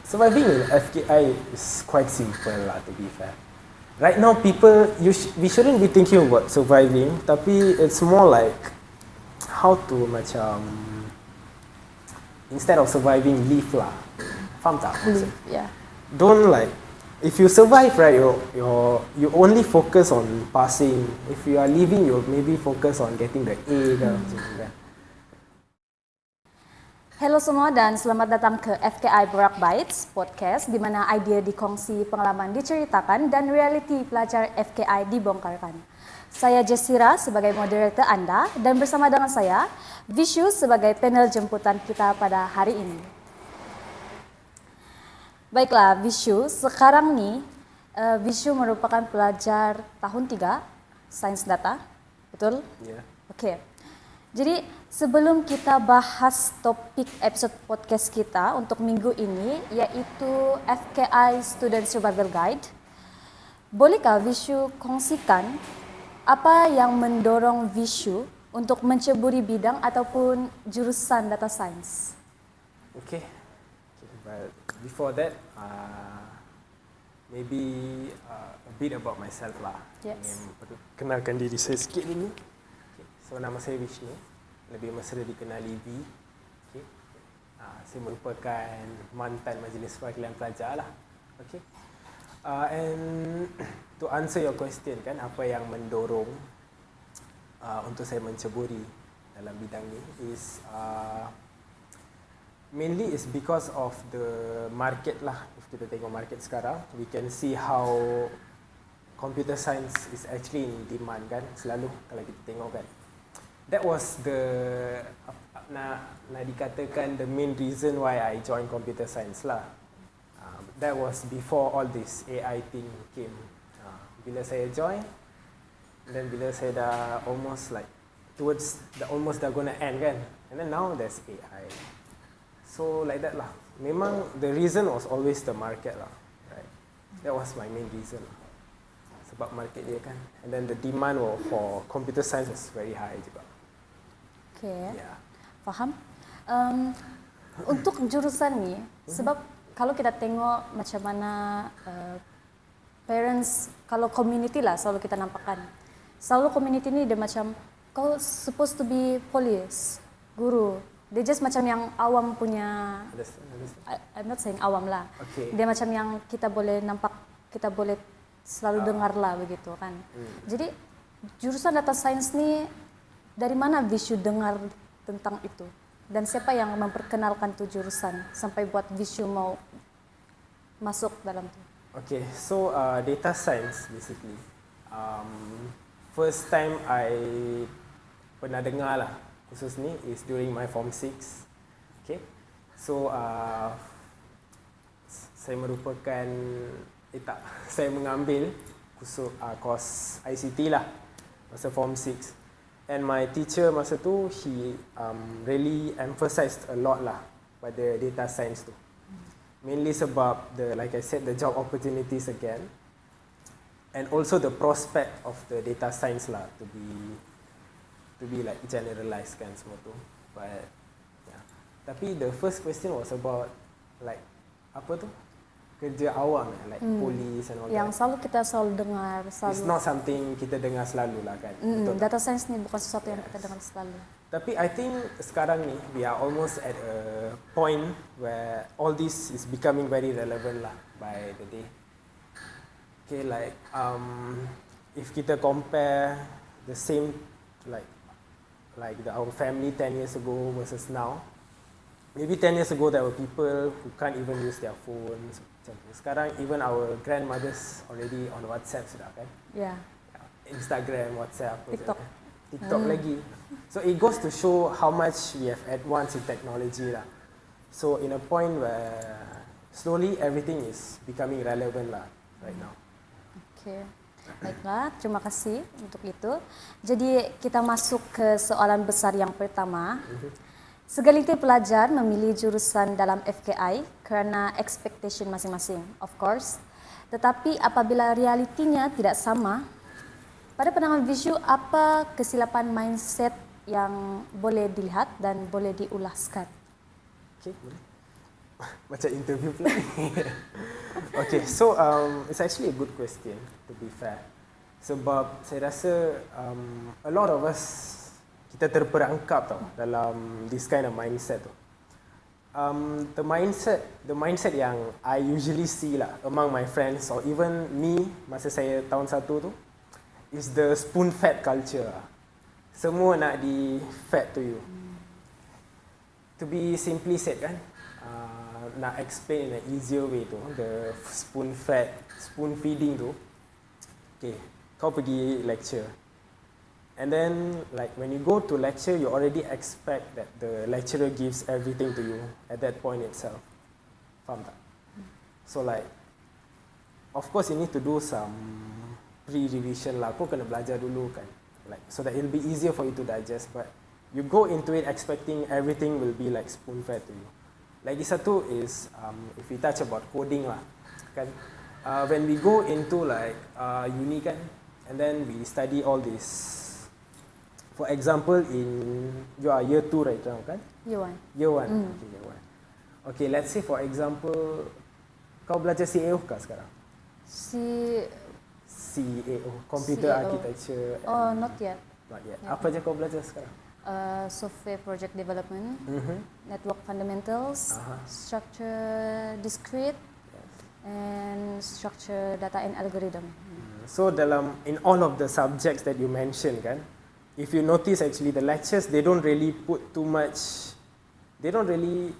Surviving in FKI is quite simple lah, to be fair. Right now, we shouldn't be thinking about surviving, tapi it's more like how to macam instead of surviving, live lah. Faham tak? Yeah. Don't like, if you survive, right, you only focus on passing. If you are living, you maybe focus on getting the A ke macam tu kan. Hello semua dan selamat datang ke Fki-Borak Bytes podcast di mana idea dikongsi, pengalaman diceritakan dan realiti pelajar FKI dibongkarkan. Saya Jessira sebagai moderator anda dan bersama dengan saya Vieshnu sebagai panel jemputan kita pada hari ini. Baiklah Vieshnu, sekarang nih Vieshnu merupakan pelajar tahun 3 Sains Data, betul? Ya. Oke. Jadi sebelum kita bahas topik episode podcast kita untuk minggu ini yaitu FKI Student Survival Guide, bolehkah Vieshnu kongsikan apa yang mendorong Vieshnu untuk menceburi bidang ataupun jurusan data science? Okay, but before that, maybe a bit about myself lah. Yes. Ingin kenalkan diri saya sikit dulu. So nama saya Vieshnu, lebih mesra dikenali V. Okay. Saya merupakan mantan majlis perwakilan pelajar lah. Okay. And to answer your question kan, apa yang mendorong untuk saya menceburi dalam bidang ni is mainly is because of the market lah. If kita tengok market sekarang, we can see how computer science is actually in demand kan, selalu kalau kita tengok kan. That was nak dikatakan the main reason why I joined computer science lah. That was before all this AI thing came. Bila saya join, then bila saya dah almost like almost dah gonna end kan, and then now there's AI. So like that lah. Memang the reason was always the market lah, right? That was my main reason lah. Sebab market dia kan, and then the demand for computer science was very high juga. Okay, Yeah. faham. Untuk jurusan ni, sebab kalau kita tengok macam mana parents, kalau community lah selalu kita nampakkan, selalu community ni dia macam kau supposed to be police, guru. Dia just macam yang awam punya. I'm not saying awam lah. Okay. Dia macam yang kita boleh nampak, kita boleh selalu dengar lah begitu kan. Jadi jurusan data science ni dari mana Vieshnu dengar tentang itu? Dan siapa yang memperkenalkan tu jurusan sampai buat Vieshnu mau masuk dalam tu? Okay, so data science basically. First time I pernah dengar lah khusus ni is during my form 6. Okay, so saya merupakan saya mengambil course ICT lah masa form 6. And my teacher masa tu, he really emphasized a lot lah pada data science tu. Mainly sebab like I said, the job opportunities again, and also the prospect of the data science lah to be like generalized kan semua tu. But yeah. Tapi the first question was about like apa tu? Kerja awam like police and all yang that. selalu kita dengar. It's not something kita dengar selalu lah kan. Data science ni bukan sesuatu yang kita dengar selalu. Tapi I think sekarang ni we are almost at a point where all this is becoming very relevant lah by the day. Okay, like if kita compare the same like our family 10 years ago versus now, maybe 10 years ago there were people who can't even use their phones. Sekarang even our grandmothers already on WhatsApp sudah kan? Yeah. Instagram, WhatsApp, TikTok lagi. So it goes to show how much we have advanced in technology lah. So in a point where slowly everything is becoming relevant lah right now. Okay. Baiklah, terima kasih untuk itu. Jadi kita masuk ke soalan besar yang pertama. Segelintir pelajar memilih jurusan dalam FKI kerana expectation masing-masing, of course. Tetapi apabila realitinya tidak sama, pada pandangan Vieshnu, apa kesilapan mindset yang boleh dilihat dan boleh diulaskan? Okay, boleh. Macam interview pula. Okay, so it's actually a good question, to be fair. Sebab saya rasa a lot of us, kita terperangkap tau dalam this kind of mindset tu. The mindset yang I usually see lah among my friends or even me masa saya tahun 1 tu is the spoon fed culture lah. Semua nak di fed to you. To be simply said kan, nak explain in an easier way tu, the spoon feeding tu. Okay, kau pergi lecture. And then like when you go to lecture, you already expect that the lecturer gives everything to you at that point itself. Faham tak? So like, of course you need to do some pre-revision lah. Kau kena belajar dulu kan, like so that it'll be easier for you to digest. But you go into it expecting everything will be like spoon-fed to you. Lagi satu is if we touch about coding lah, kan? When we go into like uni kan, and then we study all this. For example, you are year 2 right now kan? Year 1. Year 1. Okay, year 1. Okay, let's say for example, kau belajar CAO kah sekarang? CAO, Computer CAO. Architecture. Oh, not yet. Not yet. Apa je kau belajar sekarang? Software project development, network fundamentals, structure discrete, and structure data and algorithm. So in all of the subjects that you mentioned kan, if you notice actually the lectures, they don't really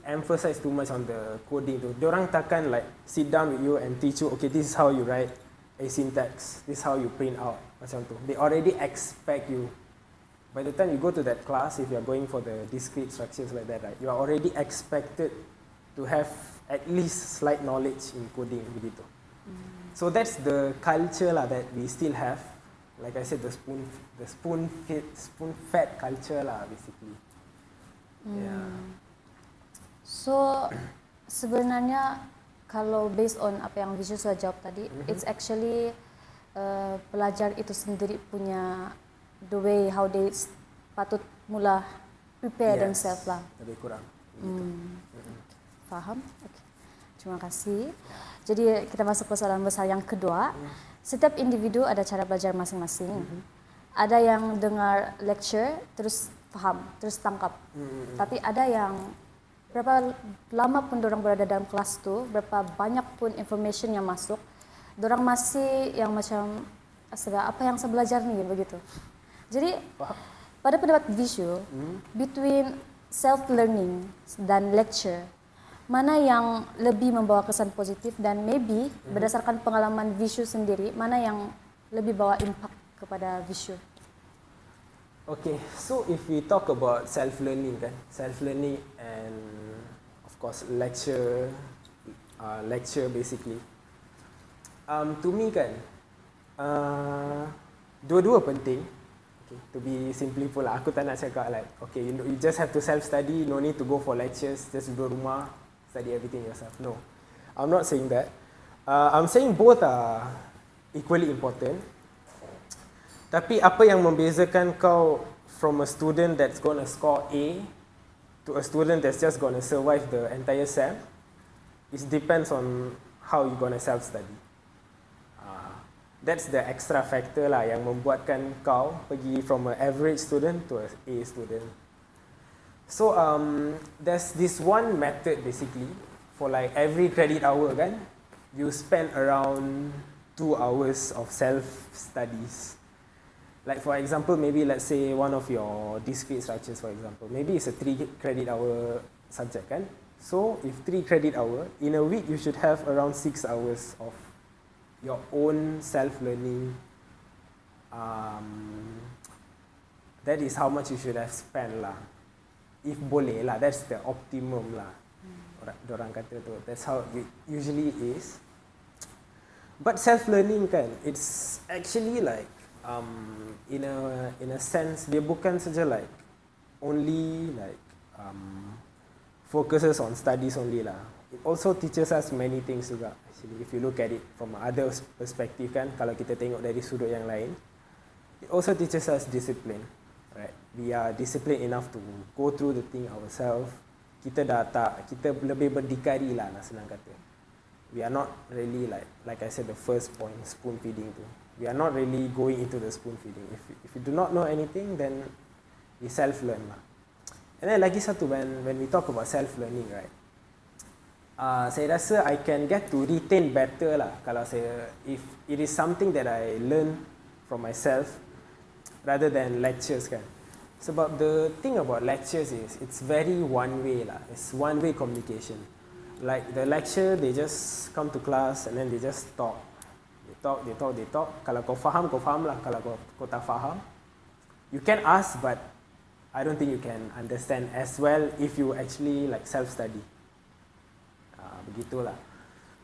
emphasize too much on the coding tu. Diorang takkan like sit down with you and teach you, okay, this is how you write a syntax, this is how you print out, macam tu. They already expect you. By the time you go to that class, if you are going for the discrete structures like that, right, you are already expected to have at least slight knowledge in coding, begitu. So that's the culture lah that we still have. Like I said, the spoon-fed culture lah, basically. Yeah. So sebenarnya kalau based on apa yang Vieshnu sudah jawab tadi, it's actually pelajar itu sendiri punya the way how they patut mula prepare themselves lah. Lebih kurang. Faham? Okay. Terima kasih. Jadi kita masuk ke soalan besar yang kedua. Setiap individu ada cara belajar masing-masing. Ada yang dengar lecture terus faham, terus tangkap. Tapi ada yang berapa lama pun dorang berada dalam kelas tu, berapa banyak pun information yang masuk, dorang masih yang macam astaga, apa yang saya belajar ni begitu. Jadi pada pendapat Vieshnu, between self-learning dan lecture, mana yang lebih membawa kesan positif dan maybe berdasarkan pengalaman Vieshnu sendiri, mana yang lebih bawa impact kepada Vieshnu? Okay, so if we talk about self-learning kan, self-learning and of course lecture basically, to me kan, dua-dua penting. To be simply pula, aku tak nak cakap like, okay, you just have to self-study, no need to go for lectures, just duduk rumah, study everything yourself. No, I'm not saying that. I'm saying both are equally important. Tapi apa yang membezakan kau from a student that's gonna score A to a student that's just gonna survive the entire SEM, it depends on how you gonna self-study. That's the extra factor lah yang membuatkan kau pergi from an average student to an A student. So there's this one method basically for like every credit hour kan, you spend around 2 hours of self-studies. Like for example, maybe let's say one of your discrete structures for example, maybe it's a 3 credit hour subject kan. So if 3 credit hour, in a week you should have around 6 hours of your own self-learning. That is how much you should have spent lah. If boleh lah, that's the optimum lah. Orang kata tu, that's how it usually is. But self-learning kan, it's actually like in a sense dia bukan saja like only like focuses on studies only lah. It also teaches us many things juga. If you look at it from other perspective kan, kalau kita tengok dari sudut yang lain, it also teaches us discipline, right? We are disciplined enough to go through the thing ourselves, kita lebih berdikari lah, nak senang kata. We are not really like I said the first point, spoon feeding tu. We are not really going into the spoon feeding. If you do not know anything, then we self learn lah. And then lagi satu, when we talk about self learning, right? Saya rasa I can get to retain better lah kalau if it is something that I learn from myself rather than lectures kan. Sebab the thing about lectures is it's very one way lah. It's one way communication. Like the lecture, they just come to class and then they just talk. They talk. Kalau kau faham lah. Kalau kau tak faham, you can ask, but I don't think you can understand as well if you actually like self-study. Begitulah.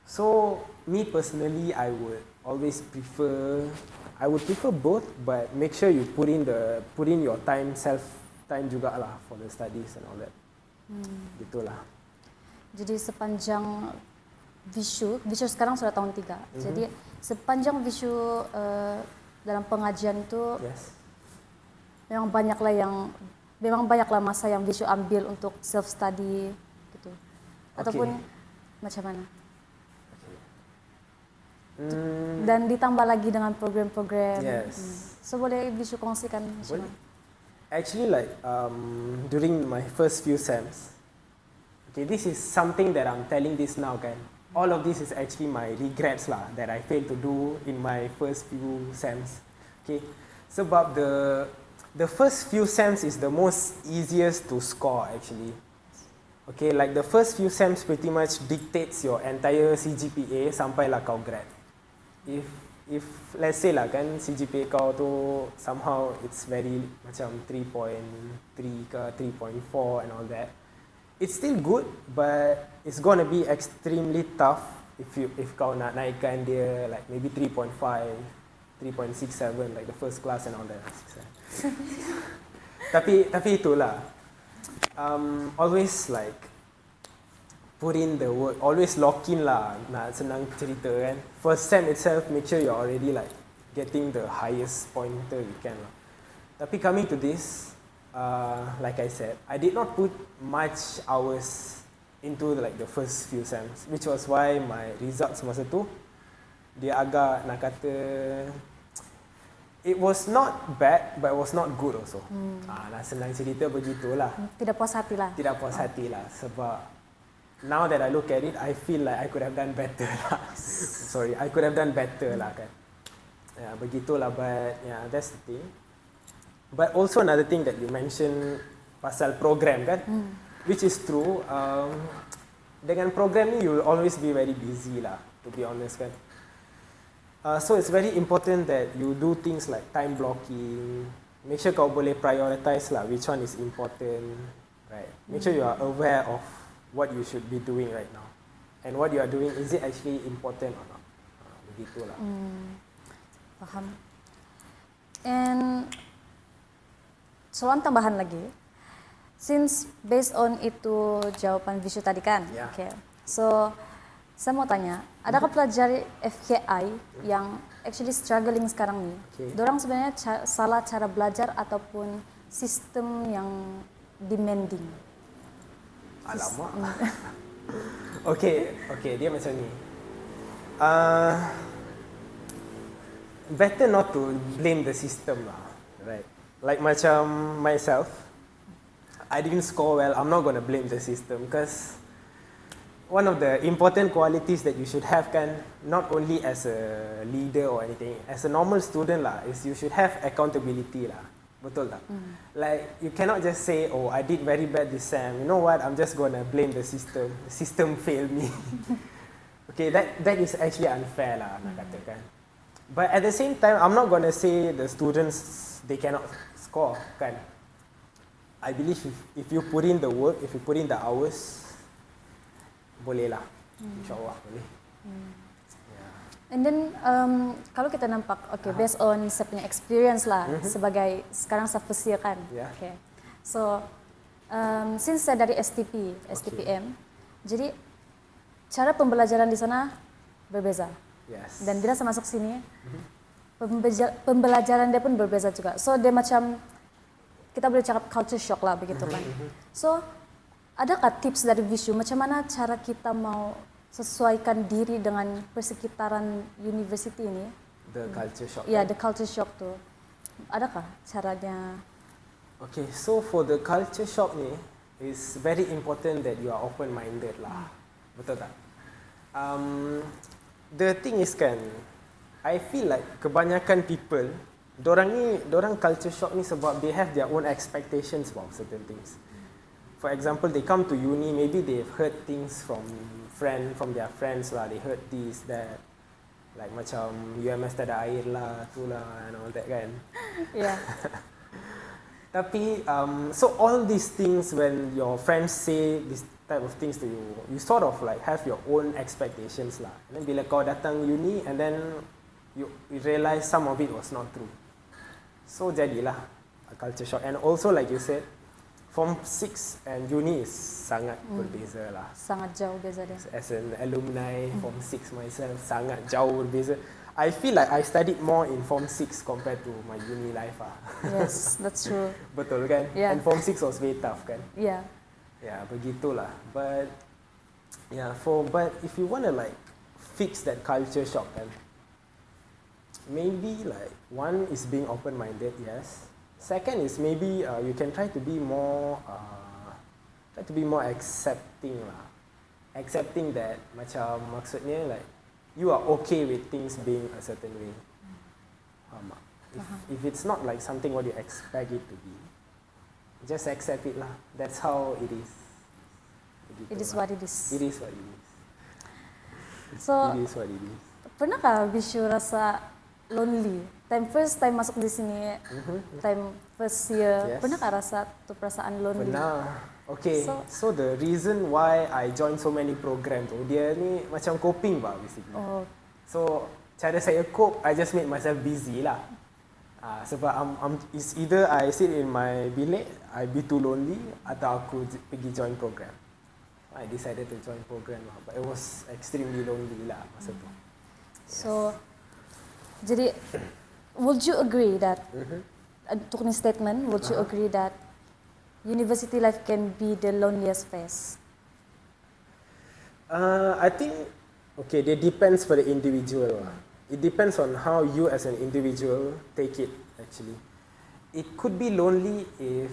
So me personally, I would prefer both, but make sure you put in your time jugalah for the studies and all that. Gitulah. Jadi sepanjang Vieshnu sekarang sudah tahun 3. Jadi sepanjang Vieshnu dalam pengajian itu yes, memang banyaklah masa yang Vieshnu ambil untuk self study gitu. Ataupun macam mana? Dan ditambah lagi dengan program-program. Yes. So boleh Vieshnu kongsikan macam mana? Actually, like during my first few sems, okay, this is something that I'm telling this now, kan. All of this is actually my regrets lah that I failed to do in my first few sems. Okay, sebab the first few sems is the most easiest to score actually. Okay, like the first few sems pretty much dictates your entire CGPA sampailah kau grad. If let's say lah kan CGPA kau tu somehow it's very macam 3.3 ke 3.4 and all that, it's still good, but it's gonna be extremely tough if kau nak naikkan dia like maybe 3.5, 3.67 like the first class and all that. tapi itulah, always like put in the work, always lock in lah, nak senang cerita kan. First sem itself, make sure you're already like getting the highest pointer you can lah. Tapi coming to this, like I said, I did not put much hours into like the first few sems, which was why my results masa tu dia agak nak kata it was not bad, but it was not good also. Nak senang cerita begitulah. Tidak puas hati lah. Tidak puas hati lah, sebab now that I look at it, I feel like I could have done better lah. Sorry, I could have done better lah kan. Ya, begitulah, but yeah, that's the thing. But also another thing that you mentioned pasal program kan, which is true. Dengan program ni you will always be very busy lah, to be honest kan. So it's very important that you do things like time blocking. Make sure kau boleh prioritize lah which one is important, right? Make sure you are aware of what you should be doing right now, and what you are doing, is it actually important or not? Begitulah. Paham. And soalan tambahan lagi, since based on itu jawaban Vieshnu tadi kan, okay. So saya mau tanya, adakah pelajar FKI yang actually struggling sekarang nih, dorang sebenarnya salah cara belajar ataupun sistem yang demanding? Alamak. Okay, dia macam ni. Better not to blame the system lah, right? Like macam myself, I didn't score well. I'm not gonna blame the system, because one of the important qualities that you should have kan, not only as a leader or anything, as a normal student lah, is you should have accountability lah. Betul tak? Like you cannot just say, oh, I did very bad this sem. You know what? I'm just gonna blame the system. The system failed me. Okay, that is actually unfair lah, nak katakan. But at the same time, I'm not gonna say the students they cannot score, kan? I believe if you put in the work, if you put in the hours, boleh lah. InsyaAllah boleh. And then kalau kita nampak, okay, based on saya punya experience lah sebagai sekarang saya first year kan, okay. So since saya dari STPM, jadi cara pembelajaran di sana berbeza. Dan bila saya masuk sini, pembelajaran dia pun berbeza juga. So dia macam kita boleh cakap culture shock lah begitu kan. So Adakah tips dari Vieshnu macam mana cara kita mau sesuaikan diri dengan persekitaran university ini? The culture shock. Ya, the culture shock tuh. Adakah caranya? Okay, so for the culture shock ni, it's very important that you are open-minded lah. Betul tak? The thing is kan, I feel like kebanyakan people, dorang culture shock ni sebab they have their own expectations about certain things. For example, they come to uni, maybe they've heard things from their friends lah. They heard this, that, like macam UMS tak ada air lah, tu lah, and all that kan. Yeah. Tapi, so all these things, when your friends say this type of things to you, you sort of like have your own expectations lah. And then bila kau datang uni, and then you realize some of it was not true. So jadilah a culture shock. And also like you said, Form 6 and uni is sangat berbeza lah. Sangat jauh beza dia. As an alumni, Form 6 myself, sangat jauh berbeza. I feel like I studied more in Form 6 compared to my uni life lah. Yes, that's true. Betul kan? Yeah. And Form 6 was very tough kan? Yeah. Ya, begitulah. But if you want to like fix that culture shock kan, maybe like one is being open-minded, yes. Second is maybe you can try to be more accepting lah. Accepting that macam maksudnya like you are okay with things being a certain way. Faham tak? If it's not like something what you expect it to be, just accept it lah. That's how it is. Begitu It is lah. what it is. It is what it is. So, It is what it is. pernahkah Vieshnu rasa lonely? First time masuk di sini, time first year, Yes. pernahkah rasa tu perasaan lonely? Pernah. Okay, So- so the reason why I join so many program tu, dia ni macam coping bah basically. Oh, So cara saya cope, I just make myself busy lah. Sebab it's either I sit in my bilik, I be too lonely, atau aku pergi join program. I decided to join program lah, but it was extremely lonely lah masa tu. so jadi would you agree that untuk ni statement, would you agree that university life can be the loneliest phase? I think, okay, it depends for the individual lah. It depends on how you as an individual take it actually. It could be lonely if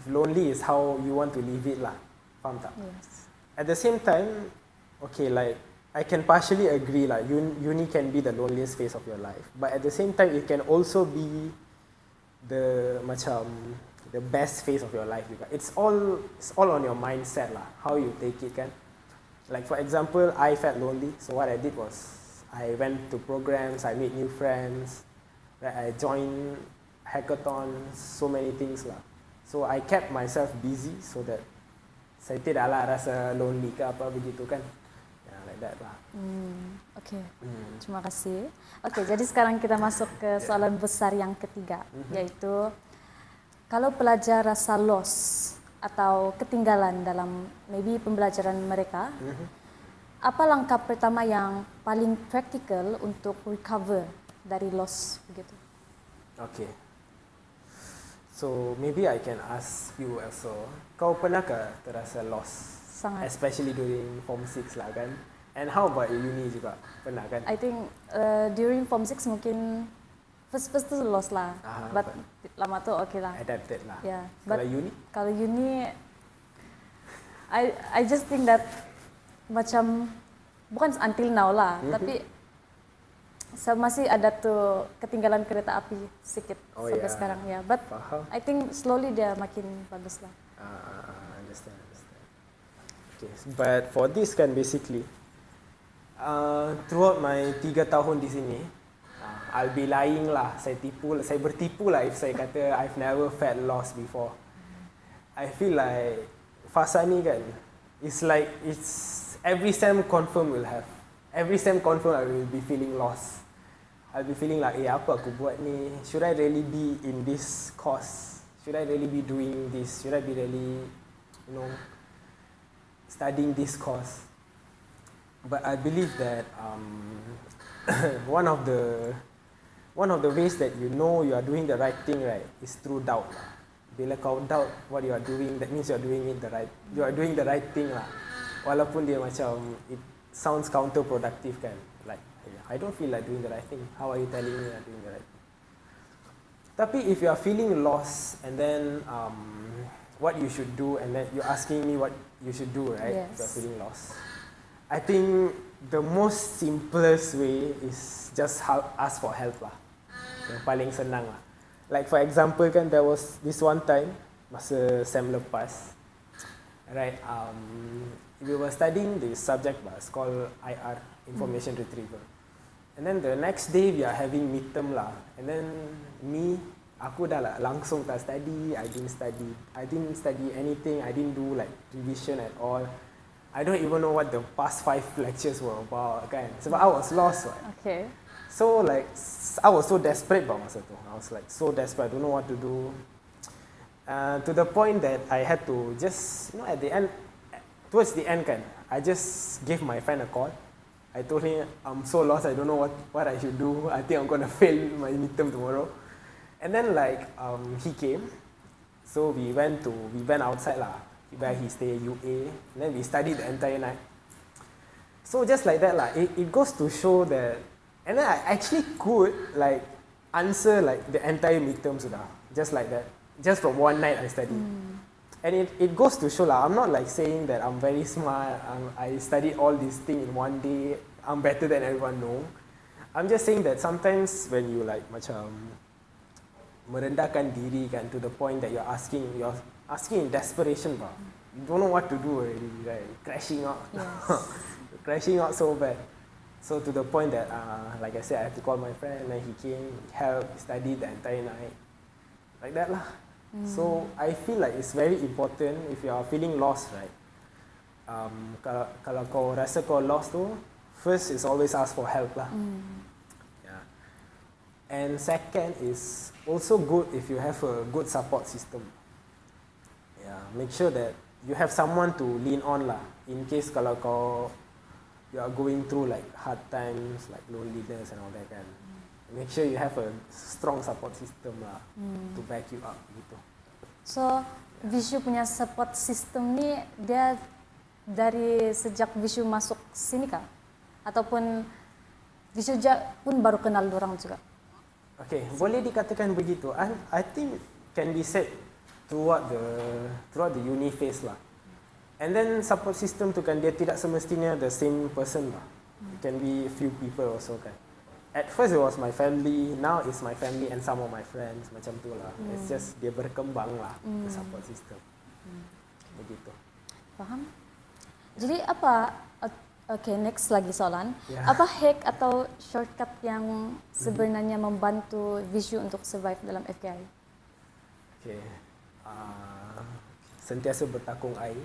lonely is how you want to live it lah. Faham tak? Yes. At the same time, okay, like I can partially agree lah. Uni can be the loneliest phase of your life, but at the same time, it can also be the best phase of your life juga. It's all on your mindset lah. How you take it kan. Like for example, I felt lonely, so what I did was I went to programs, I made new friends, I joined hackathons, so many things lah. So I kept myself busy so that saya tidaklah rasa lonely ke apa begitu kan. Yeah, like that lah. Okay, terima kasih. Okay, jadi sekarang kita masuk ke soalan besar yang ketiga, yaitu kalau pelajar rasa lost atau ketinggalan dalam maybe pembelajaran mereka, apa langkah pertama yang paling praktikal untuk recover dari loss begitu? Okay. So maybe I can ask you also. Kau pernahkah terasa lost? Sangat. Especially during Form 6 lah kan? And how about uni juga? Pernah kan? I think during Form 6 mungkin first tu lost lah, but lama tu okay lah. Adapted lah. Yeah. Kalau But uni? kalau uni, I just think that macam bukan until now lah, tapi masih ada tuh ketinggalan kereta api sedikit sampai sekarang ya. But Faham. I think slowly dia makin bagus lah. Understand. Okay, but for this kan basically, throughout my 3 tahun di sini, I'll be lying lah, saya bertipu lah if saya kata I've never felt lost before. I feel like fasa ni kan, it's every sem confirm I will be feeling lost. I'll be feeling like, apa aku buat ni? Should I really be in this course? Should I really be doing this? Should I be really, studying this course? But I believe that one of the ways that you know you are doing the right thing, right, is through doubt. bila kau doubt what you are doing, that means you are doing the right thing lah. Walaupun dia macam it sounds counterproductive kan. Like I don't feel like doing the right thing. How are you telling me I'm doing the right thing? Tapi if you are feeling lost and then what you should do, and then you're asking me what you should do, right? Yes. If you're feeling lost, I think the most simplest way is just ask for help lah. Yang paling senang lah. Like for example kan, there was this one time masa SEM lepas, right? We were studying this subject lah, it's called IR, Information Retrieval. And then the next day we are having midterm lah. And then aku dah lah langsung tak study. I didn't study anything. I didn't do like revision at all. I don't even know what the past 5 lectures were about kan. Sebab I was lost right? Okay. So like I was so desperate masa tu. I was like so desperate, I don't know what to do. To the point that I had to just, at the end, towards the end kan, I just gave my friend a call. I told him I'm so lost, I don't know what I should do. I think I'm gonna fail my midterm tomorrow. And then like he came, so we went outside lah, where he stay UA. And then we studied the entire night. So just like that lah, it goes to show that. And then I actually could like answer like the entire midterm sudah, just like that, just from one night I studied. And it goes to show lah, I'm not like saying that I'm very smart, I studied all these things in one day, I'm better than everyone, no. I'm just saying that sometimes when you like macam merendahkan diri kan, to the point that you're asking in desperation bah. You don't know what to do already, right? Crashing out. Yes. Crashing out so bad. So to the point that, like I said, I have to call my friend, and then he came, helped, studied the entire night. Like that lah. So I feel like it's very important if you are feeling lost, right? Kalau kau rasa kau lost tu, first is always ask for help lah. Yeah. And second is also good if you have a good support system. Yeah, make sure that you have someone to lean on lah. In case kalau you are going through like hard times, like loneliness and all that kan. Make sure you have a strong support system lah to back you up gitu. So, Vieshnu punya support system ni dia dari sejak Vieshnu masuk sini kah? Ataupun Vieshnu pun baru kenal dorang juga? Okay, boleh dikatakan begitu. I think can be said throughout the uni phase lah. And then support system tu kan dia tidak semestinya the same person lah. It can be a few people also kan. At first it was my family, now it's my family and some of my friends, macam tu lah. It's just dia berkembang lah, the support system. Begitu. Faham? Jadi apa, okay next lagi soalan. Yeah. Apa hack atau shortcut yang sebenarnya membantu Vieshnu untuk survive dalam FKI? Okay. Sentiasa bertakung air.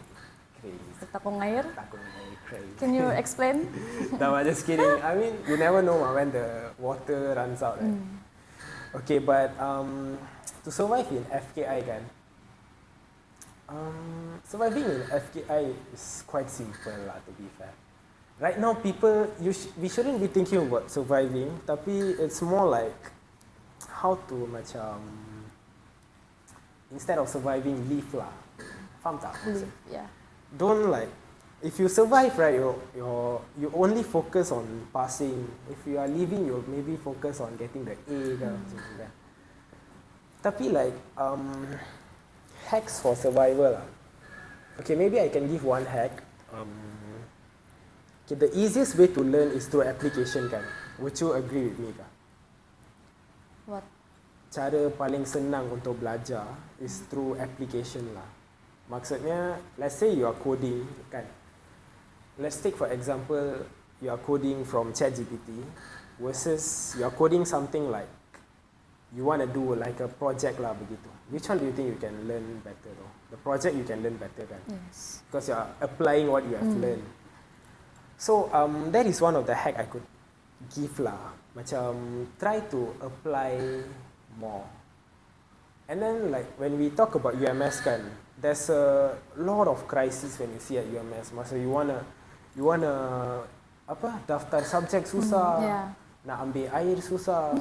Bertakung air? Bertakung air, crazy. Can you explain? No, I'm just kidding. I mean, you never know when the water runs out, right? Okay, but to survive in FKI kan, surviving in FKI is quite simple lah, to be fair. Right now, we shouldn't be thinking about surviving, tapi it's more like how to macam instead of surviving, live lah. Faham tak? Live, yeah. Don't like, if you survive, right, you only focus on passing. If you are living, you maybe focus on getting the A kan, macam tu kan. Tapi like hacks for survival lah. Okay, maybe I can give one hack. Okay, the easiest way to learn is through application kan. Would you agree with me kah? What? Cara paling senang untuk belajar is through application lah. Maksudnya, let's say you are coding kan. Let's take for example, you are coding from ChatGPT versus you are coding something like you want to do like a project lah begitu. Which one do you think you can learn better though? The project you can learn better kan? Yes. Because you are applying what you have learned. So that is one of the hack I could give lah. Macam try to apply more. And then like when we talk about UMS kan, there's a lot of crisis when you see at UMS. Masa you wanna apa daftar subjek susah. Yeah. Nak ambil air susah.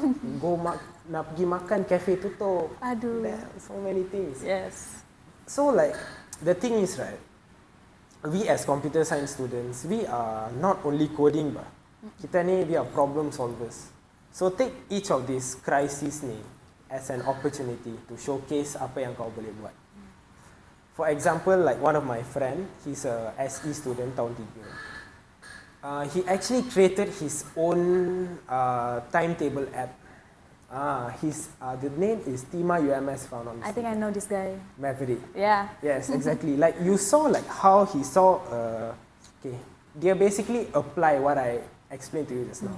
Nak pergi makan kafe tutup. Aduh. There are so many things. Yes. So like the thing is, right, we as computer science students, we are not only coding bah. Kita ni we are problem solvers. So take each of these crises ni as an opportunity to showcase apa yang kau boleh buat. For example, like one of my friend, he's a SE student tahun 3. He actually created his own timetable app. The name is Tima UMS, if I'm not mistaken. I think I know this guy. Maverick. Yeah. Yes, exactly. Like you saw like how he saw, they basically apply what I explained to you just now.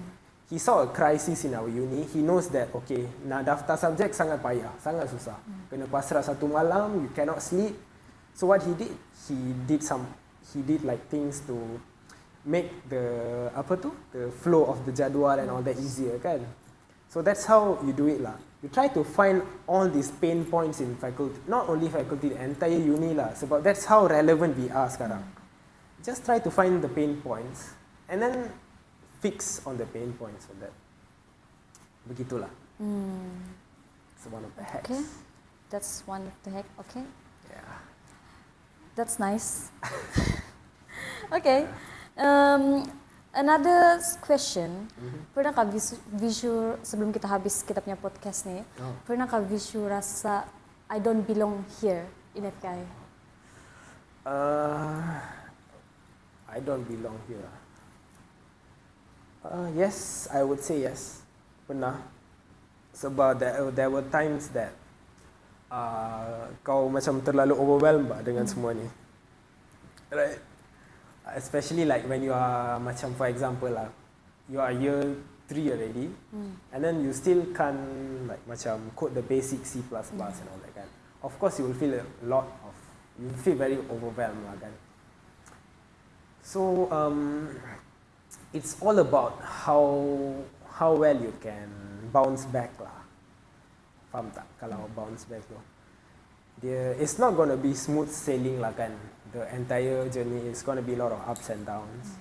He saw a crisis in our uni. He knows that, okay, nak daftar subjek sangat payah, sangat susah. Kena pasrah satu malam, you cannot sleep. So what he did like things to make the flow of the jadual and all that easier, kan? So that's how you do it lah. You try to find all these pain points in faculty, not only faculty, the entire uni lah. Sebab that's how relevant we are sekarang. Just try to find the pain points and then fix on the pain points of that. Begitulah. It's one of the hacks. Okay, that's one of the hack. Okay. Yeah. That's nice. Okay. Another question. Pernahkah Vieshnu, sebelum kita habis kita punya podcast ni, pernahkah Vieshnu rasa I don't belong here in FKI? I don't belong here. Yes, I would say yes. Pernah. Sebab there were times that kau macam terlalu overwhelmed dengan semua ni. Right? Especially like when you are macam, for example lah, you are year 3 already, and then you still can't like macam code the basic C++ and all that kan. Of course you will feel you feel very overwhelmed lah kan. So it's all about how well you can bounce back lah. Faham tak kalau bounce back tu? It's not gonna be smooth sailing lah kan. The entire journey is gonna be a lot of ups and downs.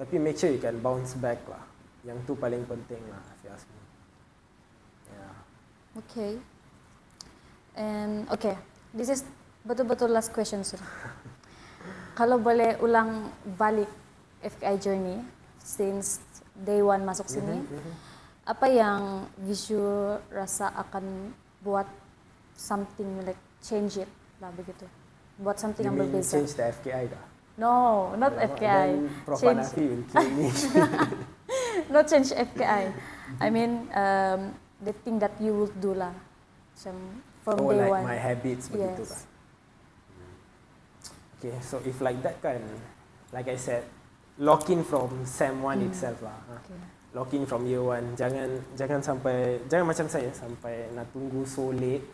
Tapi make sure you can bounce back lah. Yang tu paling penting lah, if you ask me. Yeah. Okay. And okay, this is betul-betul last question sir. Kalau boleh ulang balik FKI journey since day 1 masuk sini, apa yang Vieshnu rasa akan buat something like change it lah begitu? Buat something yang berbeza. Change the FKI kah? No, not FKI. Then Prof. Hanafi will kill me. Not change FKI. I mean the thing that you would do lah. Macam from day like 1. my habits begitu Yes. kah? Okay, so if like that kan, like I said, lock in from SEM 1 itself lah. Okay. Lock in from year 1. Jangan macam saya sampai nak tunggu so late.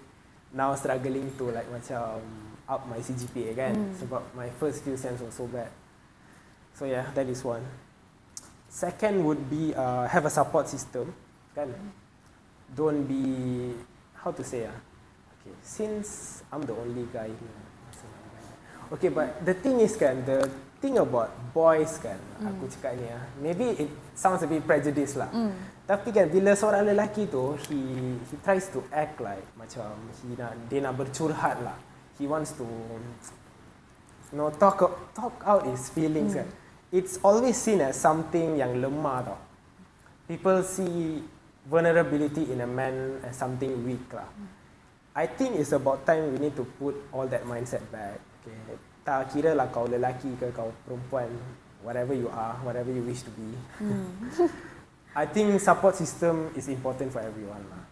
Now struggling to like macam up my CGPA kan. Sebab my first few sems was so bad. So yeah, that is one. Second would be have a support system kan. Don't be, how to say okay, since I'm the only guy here. Okay, but the thing is kan, the thing about boys kan, aku cakap ni maybe it sounds a bit prejudice lah. Tapi kan bila seorang lelaki tu, he tries to act like macam dia nak bercurhat lah. He wants to talk out his feelings kan. It's always seen as something yang lemah tau. People see vulnerability in a man as something weak lah. I think it's about time we need to put all that mindset back. Okay. Tak kira lah kau lelaki ke kau perempuan, whatever you are, whatever you wish to be. I think support system is important for everyone lah.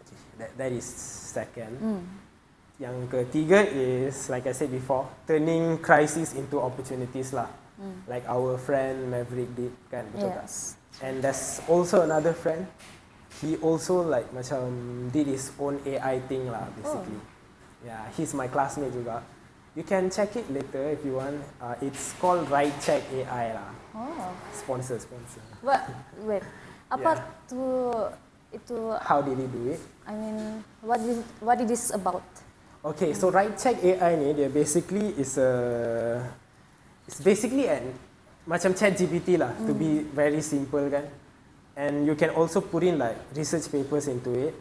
Okay. That is second. Yang ketiga is, like I said before, turning crisis into opportunities lah. Like our friend Maverick did kan, betul tak? And there's also another friend. He also like macam did his own AI thing lah basically. Yeah, he's my classmate juga. You can check it later if you want. It's called Right Check AI lah. Sponsor. But wait, apa itu? How did he do it? I mean, what is this about? Okay, so Right Check AI ni dia basically it's basically an macam ChatGPT lah, to be very simple kan. And you can also put in like research papers into it,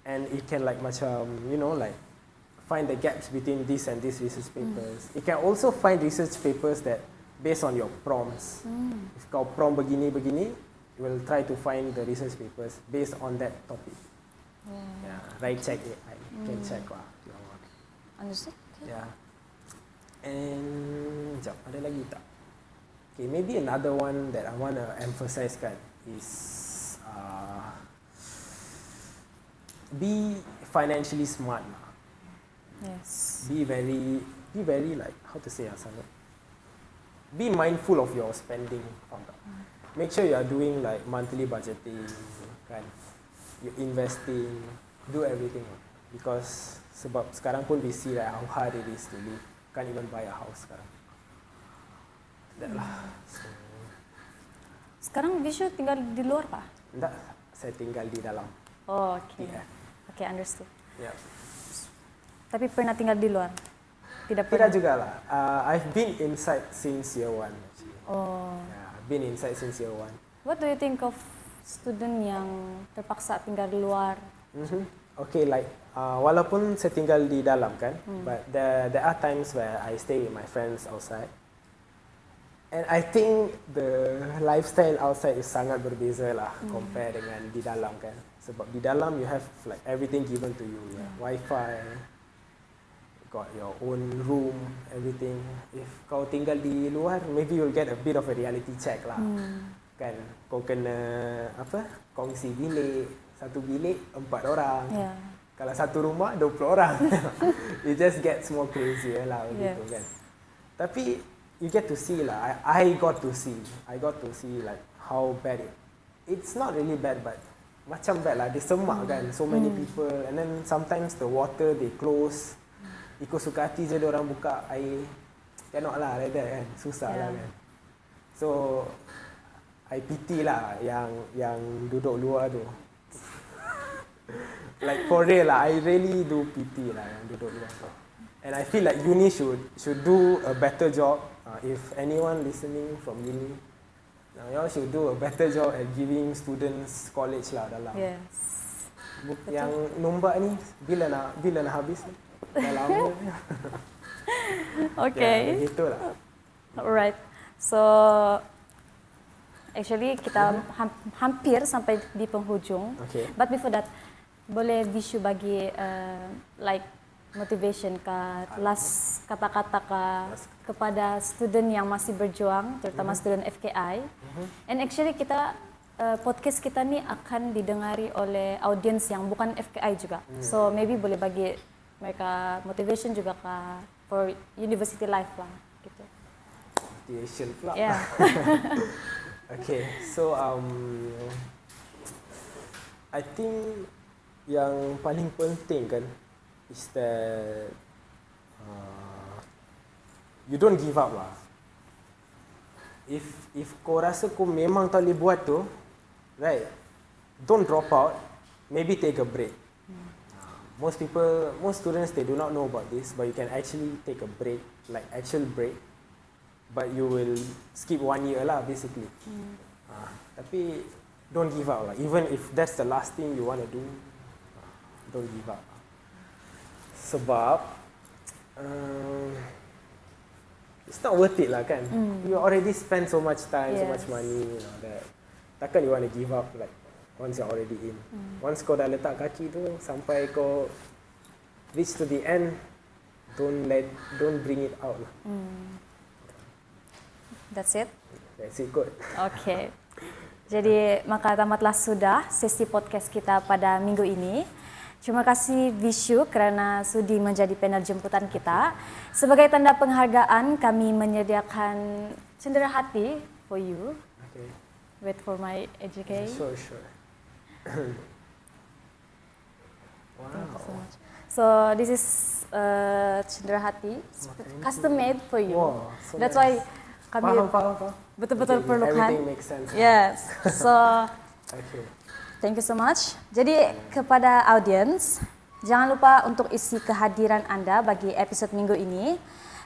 and it can like macam, you know, like find the gaps between this and this research papers. It can also find research papers that based on your prompts. If kau prompt begini, it will try to find the research papers based on that topic. Yeah, right, check AI. Can check lah. Understood? Okay. Yeah. And jap, ada lagi tak? Okay, maybe another one that I want to emphasize kan is be financially smart. Yes. Be very like, how to say Sangat? Be mindful of your spending. Make sure you are doing like monthly budgeting, kan? You're investing, do everything. Because sebab sekarang pun we see like how hard it is to live. Can't even buy a house sekarang. That lah. So, Sekarang Vieshnu tinggal di luar Pak? enggak, saya tinggal di dalam. Oh, okay. Yeah. Okay, understood. Yeah. Tapi pernah tinggal di luar? Tidak Tidak pernah? juga lah. I've been inside since year 1 actually. Oh. Yeah, I've been inside since year 1. What do you think of student yang terpaksa tinggal di luar? Okay, like walaupun saya tinggal di dalam kan, but there are times where I stay with my friends outside. And I think the lifestyle outside is sangat berbeza lah compare dengan di dalam kan. Sebab di dalam you have like everything given to you, Wi-Fi, got your own room, everything. If kau tinggal di luar, maybe you'll get a bit of a reality check lah. Kan, kau kena kongsi bilik, satu bilik 4 orang. Yeah. Kalau satu rumah 20 orang. It just gets more crazy lah begitu kan. Tapi you get to see lah. I got to see like how bad it's not really bad, but macam bad lah. Dia semak kan, so many people, and then sometimes the water they close. Ikut suka hati je orang buka air. Cannot lah like that kan, susah lah kan. So I pity lah yang duduk luar tu. Like for real lah, I really do pity lah yang duduk luar tu. And I feel like uni should do a better job. If anyone listening from uni, y'all should do a better job at giving students college lah dalam. Yes. Yang nombak ni bila nak habis ni? Dah lama. Okay. Ya, begitulah. Alright. So actually kita hampir sampai di penghujung. Okay. But before that, boleh Vieshnu bagi like motivation last kata-kata kepada student yang masih berjuang, terutama student FKI. And actually kita podcast kita ni akan didengari oleh audiens yang bukan FKI juga. So maybe boleh bagi mereka motivation juga for university life lah gitu. Motivation pula. Yeah. Okay, so I think yang paling penting kan is that you don't give up lah. If kau rasa kau memang tak boleh buat tu, right, don't drop out, maybe take a break. Most students, they do not know about this, but you can actually take a break, like actual break, but you will skip 1 year lah basically. Tapi don't give up lah, even if that's the last thing you want to do, don't give up. Sebab it's not worth it lah kan. You already spend so much time, so much money, you know, that takkan you want to give up like once you're already in. Once kau dah letak kaki tu, sampai kau reach to the end, don't bring it out lah. That's it. That's it kot. Okay. Jadi maka tamatlah sudah sesi podcast kita pada minggu ini. Terima kasih Vieshnu kerana sudi menjadi panel jemputan kita. Sebagai tanda penghargaan, kami menyediakan cendera hati for you. Okay. Wait for my educate. Sure. Wow. Thank you so much. So this is cendera hati, custom made for you. Wow, so That's nice. why kami Faham. betul-betul Okay, perlukan. everything makes sense. Yes. So Okay. thank you so much. Jadi kepada audience, jangan lupa untuk isi kehadiran anda bagi episod minggu ini.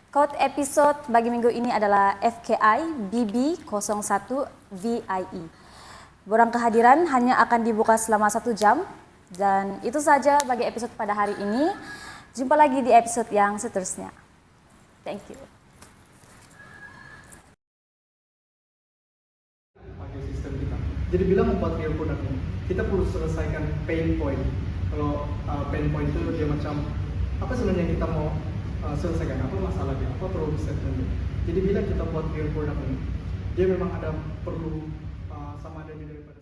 Kod episod bagi minggu ini adalah FKI BB01 VIE. Borang kehadiran hanya akan dibuka selama 1 jam. Dan itu saja bagi episode pada hari ini. Jumpa lagi di episode yang seterusnya. Thank you. Pakai sistem kita. Jadi bila membuat real product ini, kita perlu selesaikan pain point. Kalau pain point itu dia macam apa sebenarnya yang kita mau selesaikan, apa masalahnya, apa problemnya. Jadi bila kita buat real product ini, dia memang ada perlu sama ada daripada